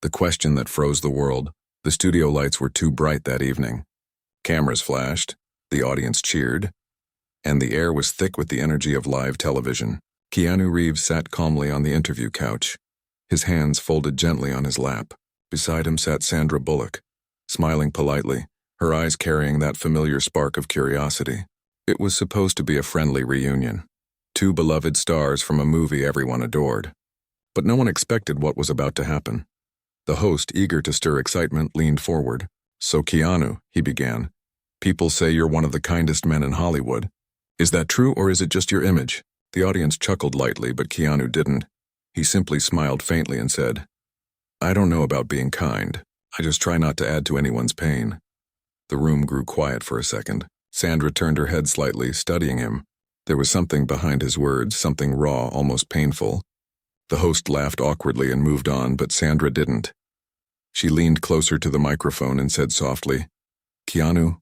The question that froze the world. The studio lights were too bright that evening. Cameras flashed, the audience cheered, and the air was thick with the energy of live television. Keanu Reeves sat calmly on the interview couch, his hands folded gently on his lap. Beside him sat Sandra Bullock, smiling politely, her eyes carrying that familiar spark of curiosity. It was supposed to be a friendly reunion. Two beloved stars from a movie everyone adored. But no one expected what was about to happen. The host, eager to stir excitement, leaned forward. "So Keanu," he began, "people say you're one of the kindest men in Hollywood. Is that true, or is it just your image?" The audience chuckled lightly, but Keanu didn't. He simply smiled faintly and said, "I don't know about being kind. I just try not to add to anyone's pain." The room grew quiet for a second. Sandra turned her head slightly, studying him. There was something behind his words, something raw, almost painful. The host laughed awkwardly and moved on, but Sandra didn't. She leaned closer to the microphone and said softly, "Keanu,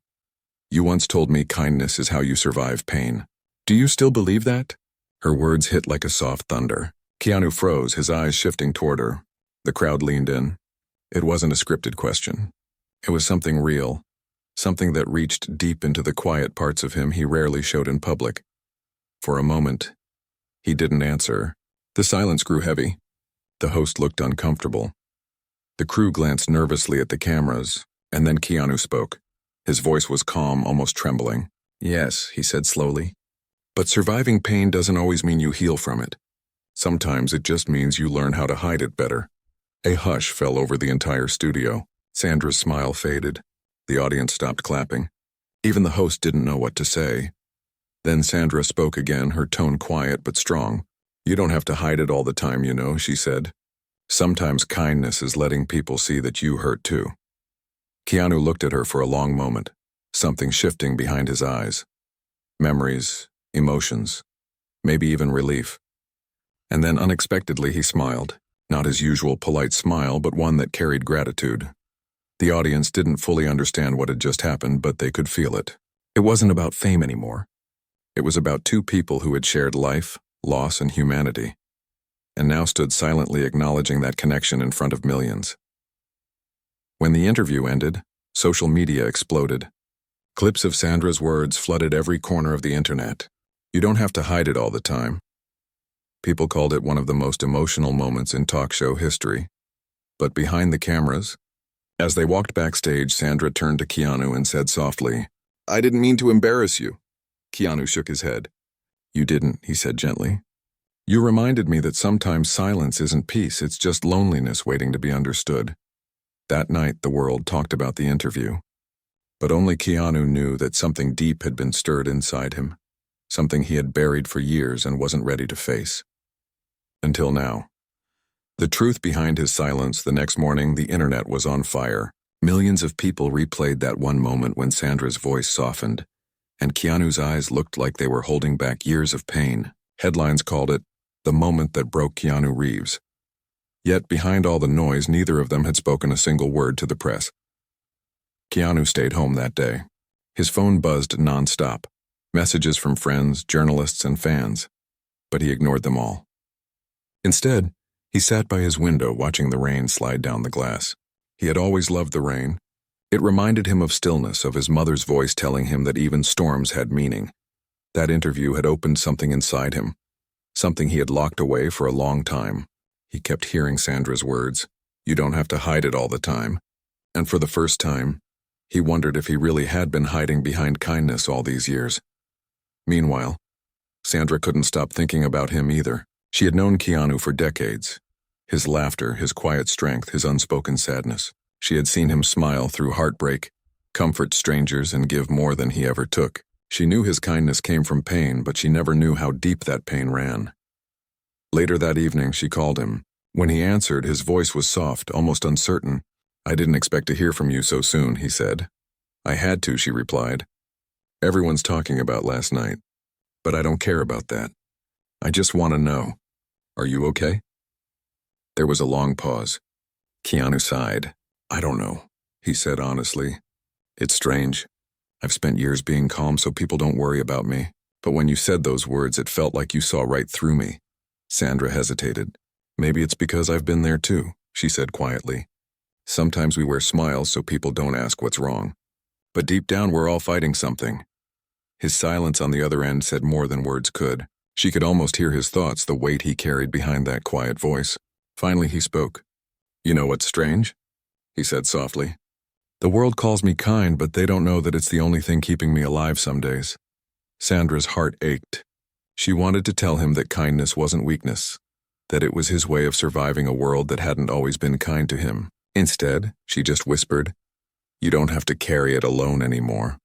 you once told me kindness is how you survive pain. Do you still believe that?" Her words hit like a soft thunder. Keanu froze, his eyes shifting toward her. The crowd leaned in. It wasn't a scripted question. It was something real, something that reached deep into the quiet parts of him he rarely showed in public. For a moment, he didn't answer. The silence grew heavy. The host looked uncomfortable. The crew glanced nervously at the cameras, and then Keanu spoke. His voice was calm, almost trembling. "Yes," he said slowly. "But surviving pain doesn't always mean you heal from it. Sometimes it just means you learn how to hide it better." A hush fell over the entire studio. Sandra's smile faded. The audience stopped clapping. Even the host didn't know what to say. Then Sandra spoke again, her tone quiet but strong. "You don't have to hide it all the time, you know," she said. "Sometimes kindness is letting people see that you hurt too." Keanu looked at her for a long moment, something shifting behind his eyes. Memories, emotions, maybe even relief. And then unexpectedly he smiled, not his usual polite smile, but one that carried gratitude. The audience didn't fully understand what had just happened, but they could feel it. It wasn't about fame anymore. It was about two people who had shared life, loss, and humanity, and now stood silently acknowledging that connection in front of millions. When the interview ended, social media exploded. Clips of Sandra's words flooded every corner of the internet. "You don't have to hide it all the time." People called it one of the most emotional moments in talk show history. But behind the cameras, as they walked backstage, Sandra turned to Keanu and said softly, "I didn't mean to embarrass you." Keanu shook his head. "You didn't," he said gently. "You reminded me that sometimes silence isn't peace, it's just loneliness waiting to be understood." That night, the world talked about the interview. But only Keanu knew that something deep had been stirred inside him, something he had buried for years and wasn't ready to face. Until now. The truth behind his silence: the next morning, the internet was on fire. Millions of people replayed that one moment when Sandra's voice softened, and Keanu's eyes looked like they were holding back years of pain. Headlines called it the moment that broke Keanu Reeves. Yet behind all the noise, neither of them had spoken a single word to the press. Keanu stayed home that day. His phone buzzed nonstop, messages from friends, journalists, and fans, but he ignored them all. Instead, he sat by his window watching the rain slide down the glass. He had always loved the rain. It reminded him of stillness, of his mother's voice telling him that even storms had meaning. That interview had opened something inside him, something he had locked away for a long time. He kept hearing Sandra's words, "You don't have to hide it all the time." And for the first time, he wondered if he really had been hiding behind kindness all these years. Meanwhile, Sandra couldn't stop thinking about him either. She had known Keanu for decades. His laughter, his quiet strength, his unspoken sadness. She had seen him smile through heartbreak, comfort strangers, and give more than he ever took. She knew his kindness came from pain, but she never knew how deep that pain ran. Later that evening, she called him. When he answered, his voice was soft, almost uncertain. "I didn't expect to hear from you so soon," he said. "I had to," she replied. "Everyone's talking about last night, but I don't care about that. I just want to know, are you okay?" There was a long pause. Keanu sighed. "I don't know," he said honestly. "It's strange. I've spent years being calm so people don't worry about me. But when you said those words, it felt like you saw right through me." Sandra hesitated. "Maybe it's because I've been there too," she said quietly. Sometimes we wear smiles so people don't ask what's wrong. But deep down we're all fighting something. His silence on the other end said more than words could. She could almost hear his thoughts, the weight he carried behind that quiet voice. Finally he spoke. You know what's strange? He said softly. The world calls me kind, but they don't know that it's the only thing keeping me alive some days. Sandra's heart ached. She wanted to tell him that kindness wasn't weakness, that it was his way of surviving a world that hadn't always been kind to him. Instead, she just whispered, You don't have to carry it alone anymore.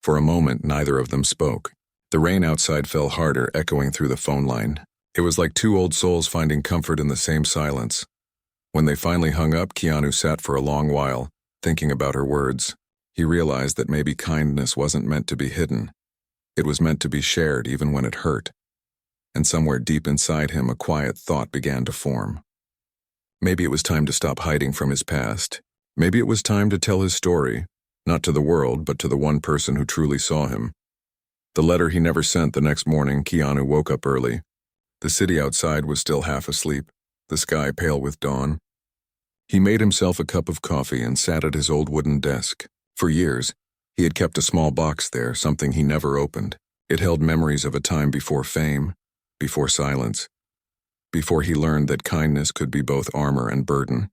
For a moment, neither of them spoke. The rain outside fell harder, echoing through the phone line. It was like two old souls finding comfort in the same silence. When they finally hung up, Keanu sat for a long while, thinking about her words. He realized that maybe kindness wasn't meant to be hidden. It was meant to be shared even when it hurt. And somewhere deep inside him, a quiet thought began to form. Maybe it was time to stop hiding from his past. Maybe it was time to tell his story, not to the world, but to the one person who truly saw him. The letter he never sent. The next morning, Keanu woke up early. The city outside was still half asleep, the sky pale with dawn. He made himself a cup of coffee and sat at his old wooden desk. For years, he had kept a small box there, something he never opened. It held memories of a time before fame, before silence, before he learned that kindness could be both armor and burden.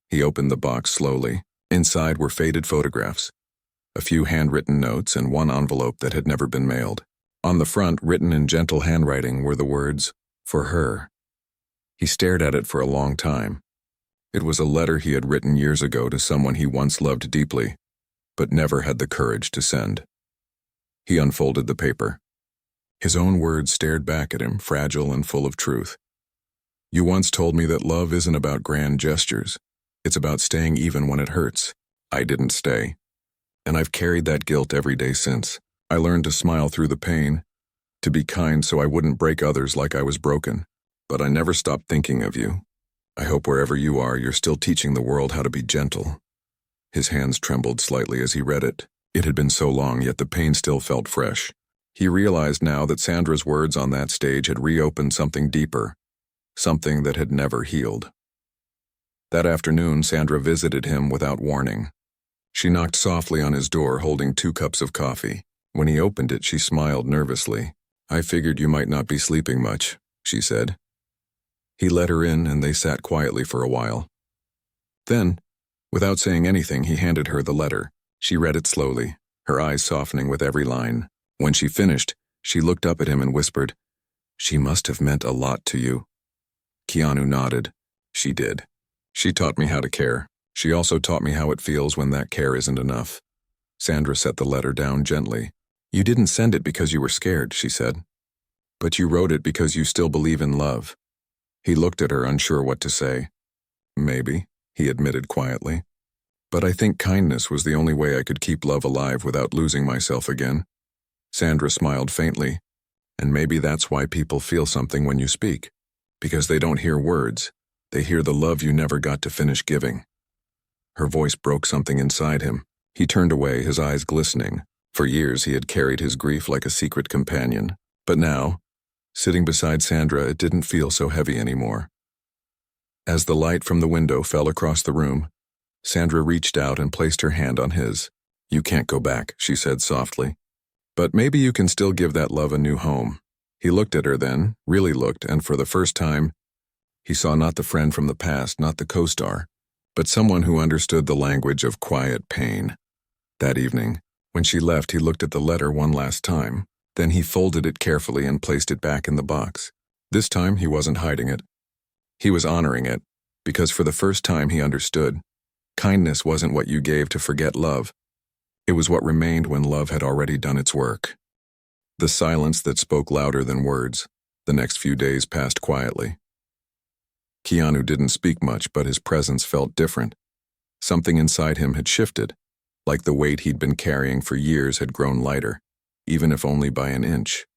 He opened the box slowly. Inside were faded photographs, a few handwritten notes, and one envelope that had never been mailed. On the front, written in gentle handwriting, were the words, "For her." He stared at it for a long time. It was a letter he had written years ago to someone he once loved deeply, but never had the courage to send. He unfolded the paper. His own words stared back at him, fragile and full of truth. You once told me that love isn't about grand gestures. It's about staying even when it hurts. I didn't stay. And I've carried that guilt every day since. I learned to smile through the pain, to be kind so I wouldn't break others like I was broken. But I never stopped thinking of you. I hope wherever you are, you're still teaching the world how to be gentle. His hands trembled slightly as he read it. It had been so long, yet the pain still felt fresh. He realized now that Sandra's words on that stage had reopened something deeper, something that had never healed. That afternoon, Sandra visited him without warning. She knocked softly on his door, holding 2 cups of coffee. When he opened it, she smiled nervously. I figured you might not be sleeping much, she said. He let her in, and they sat quietly for a while. Then, without saying anything, he handed her the letter. She read it slowly, her eyes softening with every line. When she finished, she looked up at him and whispered, She must have meant a lot to you. Keanu nodded. She did. She taught me how to care. She also taught me how it feels when that care isn't enough. Sandra set the letter down gently. You didn't send it because you were scared, she said. But you wrote it because you still believe in love. He looked at her, unsure what to say. Maybe, he admitted quietly. But I think kindness was the only way I could keep love alive without losing myself again. Sandra smiled faintly. And maybe that's why people feel something when you speak. Because they don't hear words. They hear the love you never got to finish giving. Her voice broke something inside him. He turned away, his eyes glistening. For years he had carried his grief like a secret companion. But now, sitting beside Sandra, it didn't feel so heavy anymore. As the light from the window fell across the room, Sandra reached out and placed her hand on his. You can't go back, she said softly. But maybe you can still give that love a new home. He looked at her then, really looked, and for the first time, he saw not the friend from the past, not the co-star, but someone who understood the language of quiet pain. That evening, when she left, he looked at the letter one last time. Then he folded it carefully and placed it back in the box. This time, he wasn't hiding it. He was honoring it, because for the first time he understood. Kindness wasn't what you gave to forget love. It was what remained when love had already done its work. The silence that spoke louder than words. The next few days passed quietly. Keanu didn't speak much, but his presence felt different. Something inside him had shifted, like the weight he'd been carrying for years had grown lighter, even if only by an inch.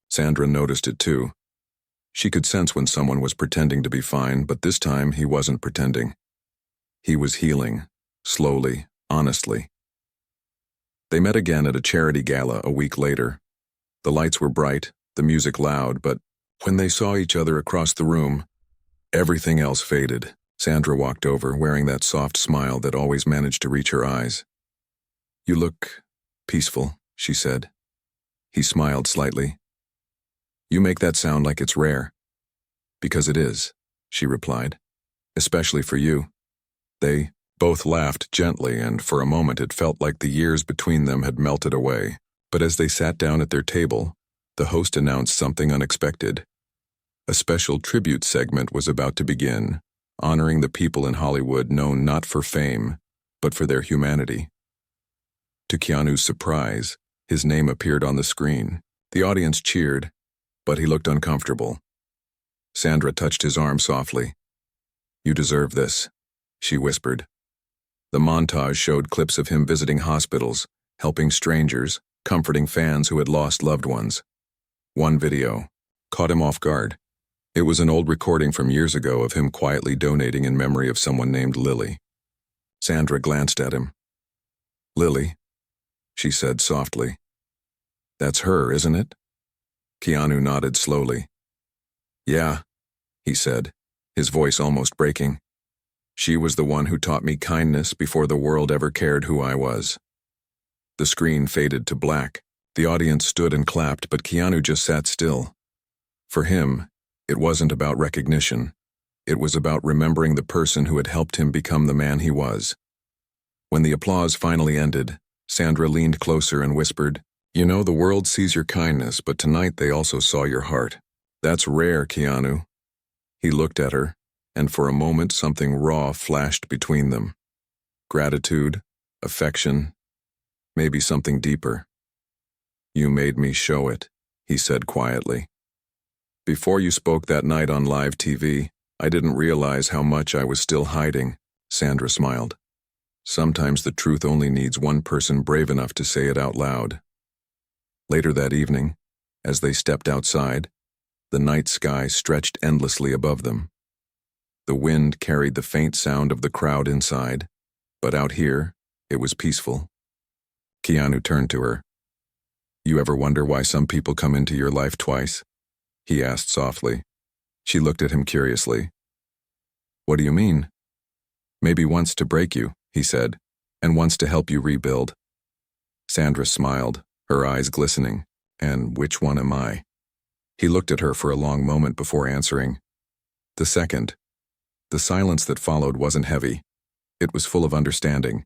Sandra noticed it too. She could sense when someone was pretending to be fine, but this time he wasn't pretending. He was healing, slowly, honestly. They met again at a charity gala a week later. The lights were bright, the music loud, but when they saw each other across the room, everything else faded. Sandra walked over, wearing that soft smile that always managed to reach her eyes. "You look peaceful," she said. He smiled slightly. "You make that sound like it's rare." "Because it is," she replied. "Especially for you." They both laughed gently, and for a moment it felt like the years between them had melted away. But as they sat down at their table, the host announced something unexpected. A special tribute segment was about to begin, honoring the people in Hollywood known not for fame, but for their humanity. To Keanu's surprise, his name appeared on the screen. The audience cheered, but he looked uncomfortable. Sandra touched his arm softly. "You deserve this," she whispered. The montage showed clips of him visiting hospitals, helping strangers, comforting fans who had lost loved ones. One video caught him off guard. It was an old recording from years ago of him quietly donating in memory of someone named Lily. Sandra glanced at him. "Lily," she said softly. "That's her, isn't it?" Keanu nodded slowly. "Yeah," he said, his voice almost breaking. "She was the one who taught me kindness before the world ever cared who I was." The screen faded to black. The audience stood and clapped, but Keanu just sat still. For him, it wasn't about recognition. It was about remembering the person who had helped him become the man he was. When the applause finally ended, Sandra leaned closer and whispered, "You know, the world sees your kindness, but tonight they also saw your heart. That's rare, Keanu." He looked at her, and for a moment something raw flashed between them. Gratitude, affection, maybe something deeper. "You made me show it," he said quietly. "Before you spoke that night on live TV, I didn't realize how much I was still hiding," Sandra smiled. "Sometimes the truth only needs one person brave enough to say it out loud." Later that evening, as they stepped outside, the night sky stretched endlessly above them. The wind carried the faint sound of the crowd inside, but out here, it was peaceful. Keanu turned to her. "You ever wonder why some people come into your life twice?" he asked softly. She looked at him curiously. "What do you mean?" "Maybe once to break you," he said, "and once to help you rebuild." Sandra smiled, her eyes glistening. "And which one am I?" He looked at her for a long moment before answering. "The second." The silence that followed wasn't heavy. It was full of understanding,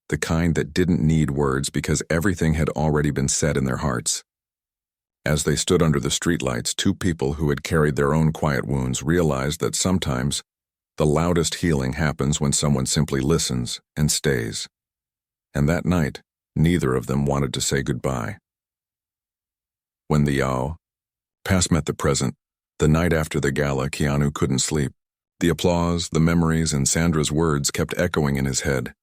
the kind that didn't need words because everything had already been said in their hearts. As they stood under the streetlights, two people who had carried their own quiet wounds realized that sometimes the loudest healing happens when someone simply listens and stays. And that night, neither of them wanted to say goodbye. When the past met the present, the night after the gala, Keanu couldn't sleep. The applause, the memories, and Sandra's words kept echoing in his head.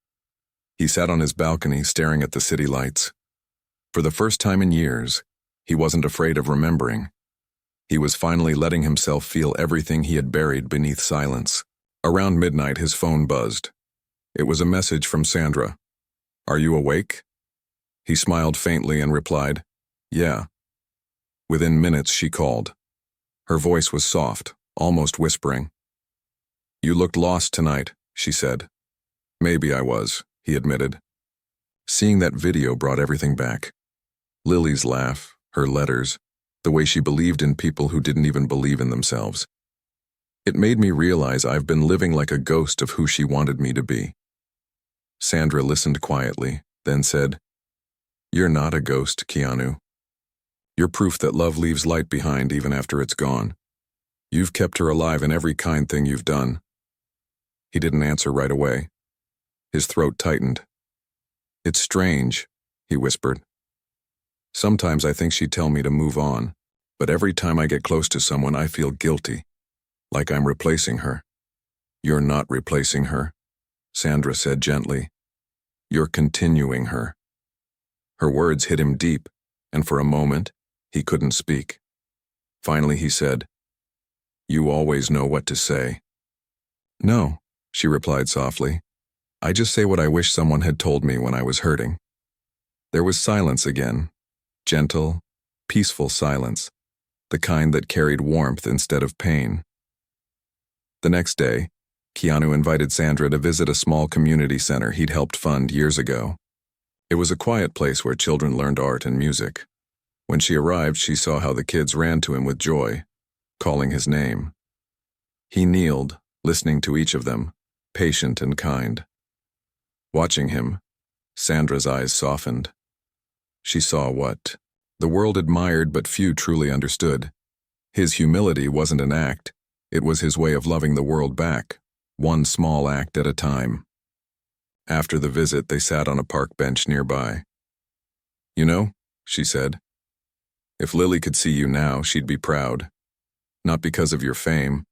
He sat on his balcony staring at the city lights. For the first time in years, he wasn't afraid of remembering. He was finally letting himself feel everything he had buried beneath silence. Around midnight, his phone buzzed. It was a message from Sandra. "Are you awake?" He smiled faintly and replied, "Yeah." Within minutes, she called. Her voice was soft, almost whispering. "You looked lost tonight," she said. "Maybe I was," he admitted. Seeing that video brought everything back. Lily's laugh, her letters, the way she believed in people who didn't even believe in themselves. It made me realize I've been living like a ghost of who she wanted me to be. Sandra listened quietly, then said, "You're not a ghost, Keanu. You're proof that love leaves light behind even after it's gone. You've kept her alive in every kind thing you've done." He didn't answer right away. His throat tightened. "It's strange," he whispered. "Sometimes I think she'd tell me to move on, but every time I get close to someone I feel guilty, like I'm replacing her." "You're not replacing her," Sandra said gently. "You're continuing her." Her words hit him deep, and for a moment, he couldn't speak. Finally he said, "You always know what to say." "No," she replied softly. "I just say what I wish someone had told me when I was hurting." There was silence again, gentle, peaceful silence, the kind that carried warmth instead of pain. The next day, Keanu invited Sandra to visit a small community center he'd helped fund years ago. It was a quiet place where children learned art and music. When she arrived, she saw how the kids ran to him with joy, calling his name. He kneeled, listening to each of them, patient and kind. Watching him, Sandra's eyes softened. She saw what the world admired but few truly understood. His humility wasn't an act, it was his way of loving the world back, one small act at a time. After the visit, they sat on a park bench nearby. "You know," she said, "if Lily could see you now, she'd be proud. Not because of your fame,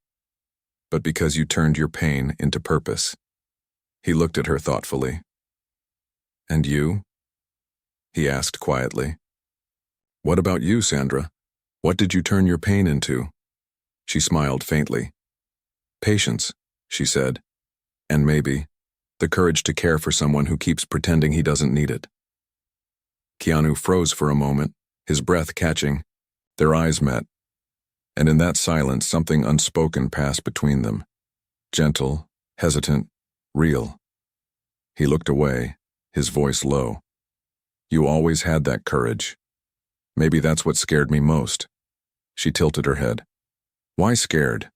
but because you turned your pain into purpose." He looked at her thoughtfully. "And you?" he asked quietly. "What about you, Sandra? What did you turn your pain into?" She smiled faintly. "Patience," she said, "and maybe the courage to care for someone who keeps pretending he doesn't need it." Keanu froze for a moment, his breath catching. Their eyes met, and in that silence something unspoken passed between them. Gentle, hesitant, real. He looked away, his voice low. "You always had that courage. Maybe that's what scared me most." She tilted her head. "Why scared?"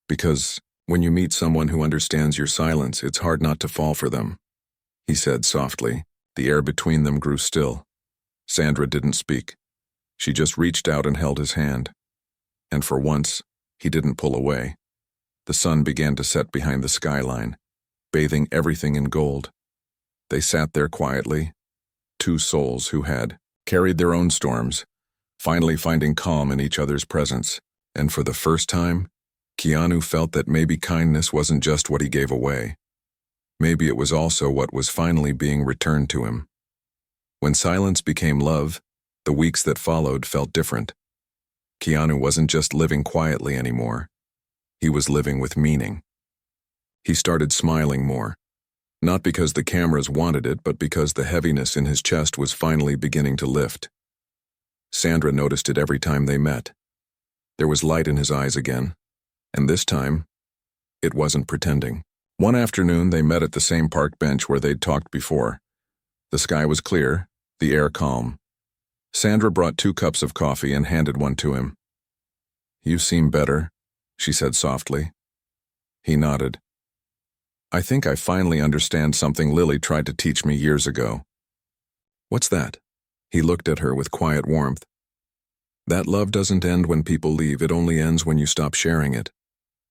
"Because when you meet someone who understands your silence, it's hard not to fall for them," he said softly. The air between them grew still. Sandra didn't speak. She just reached out and held his hand. And for once, he didn't pull away. The sun began to set behind the skyline, bathing everything in gold. They sat there quietly, two souls who had carried their own storms, finally finding calm in each other's presence. And for the first time, Keanu felt that maybe kindness wasn't just what he gave away. Maybe it was also what was finally being returned to him. When silence became love, the weeks that followed felt different. Keanu wasn't just living quietly anymore. He was living with meaning. He started smiling more, not because the cameras wanted it, but because the heaviness in his chest was finally beginning to lift. Sandra noticed it every time they met. There was light in his eyes again, and this time, it wasn't pretending. One afternoon, they met at the same park bench where they'd talked before. The sky was clear, the air calm. Sandra brought 2 cups of coffee and handed one to him. "You seem better," she said softly. He nodded. "I think I finally understand something Lily tried to teach me years ago." "What's that?" He looked at her with quiet warmth. "That love doesn't end when people leave, it only ends when you stop sharing it."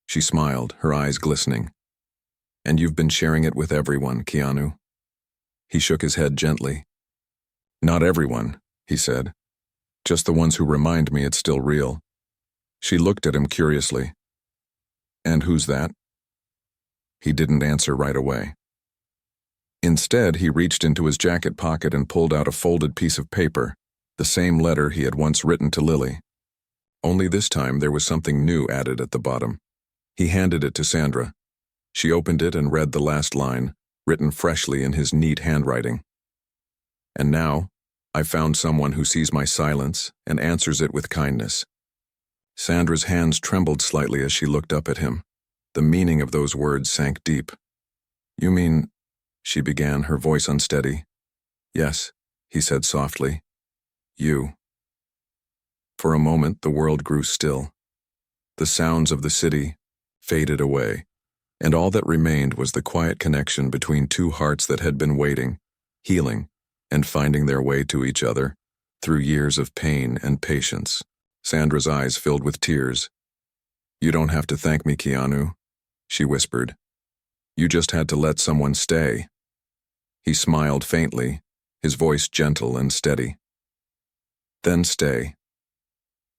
She smiled, her eyes glistening. "And you've been sharing it with everyone, Keanu." He shook his head gently. "Not everyone," he said. "Just the ones who remind me it's still real." She looked at him curiously. "And who's that?" He didn't answer right away. Instead, he reached into his jacket pocket and pulled out a folded piece of paper, the same letter he had once written to Lily. Only this time there was something new added at the bottom. He handed it to Sandra. She opened it and read the last line, written freshly in his neat handwriting. "And now, I've found someone who sees my silence and answers it with kindness." Sandra's hands trembled slightly as she looked up at him. The meaning of those words sank deep. "You mean," she began, her voice unsteady. "Yes," he said softly. "You." For a moment, the world grew still. The sounds of the city faded away, and all that remained was the quiet connection between 2 hearts that had been waiting, healing, and finding their way to each other through years of pain and patience. Sandra's eyes filled with tears. "You don't have to thank me, Keanu," she whispered. "You just had to let someone stay." He smiled faintly, his voice gentle and steady. "Then stay."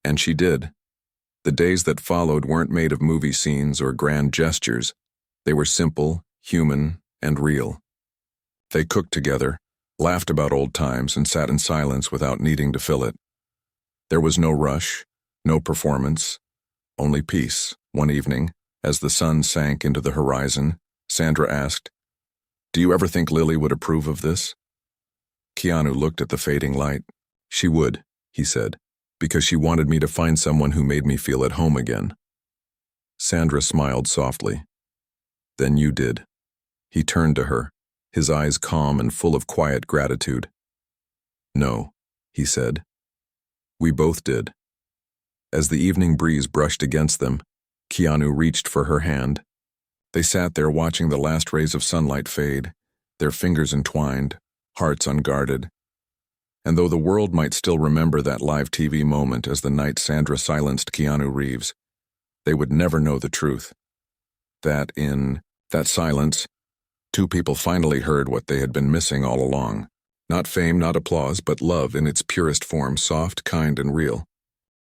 And she did. The days that followed weren't made of movie scenes or grand gestures. They were simple, human, and real. They cooked together, laughed about old times, and sat in silence without needing to fill it. There was no rush, no performance, only peace. One evening, as the sun sank into the horizon, Sandra asked, "Do you ever think Lily would approve of this?" Keanu looked at the fading light. "She would," he said, "because she wanted me to find someone who made me feel at home again." Sandra smiled softly. Then you did. He turned to her, his eyes calm and full of quiet gratitude. No, he said. We both did. As the evening breeze brushed against them, Keanu reached for her hand. They sat there watching the last rays of sunlight fade, their fingers entwined, hearts unguarded. And though the world might still remember that live TV moment as the night Sandra silenced Keanu Reeves, they would never know the truth. That in that silence, two people finally heard what they had been missing all along. Not fame, not applause, but love in its purest form, soft, kind, and real.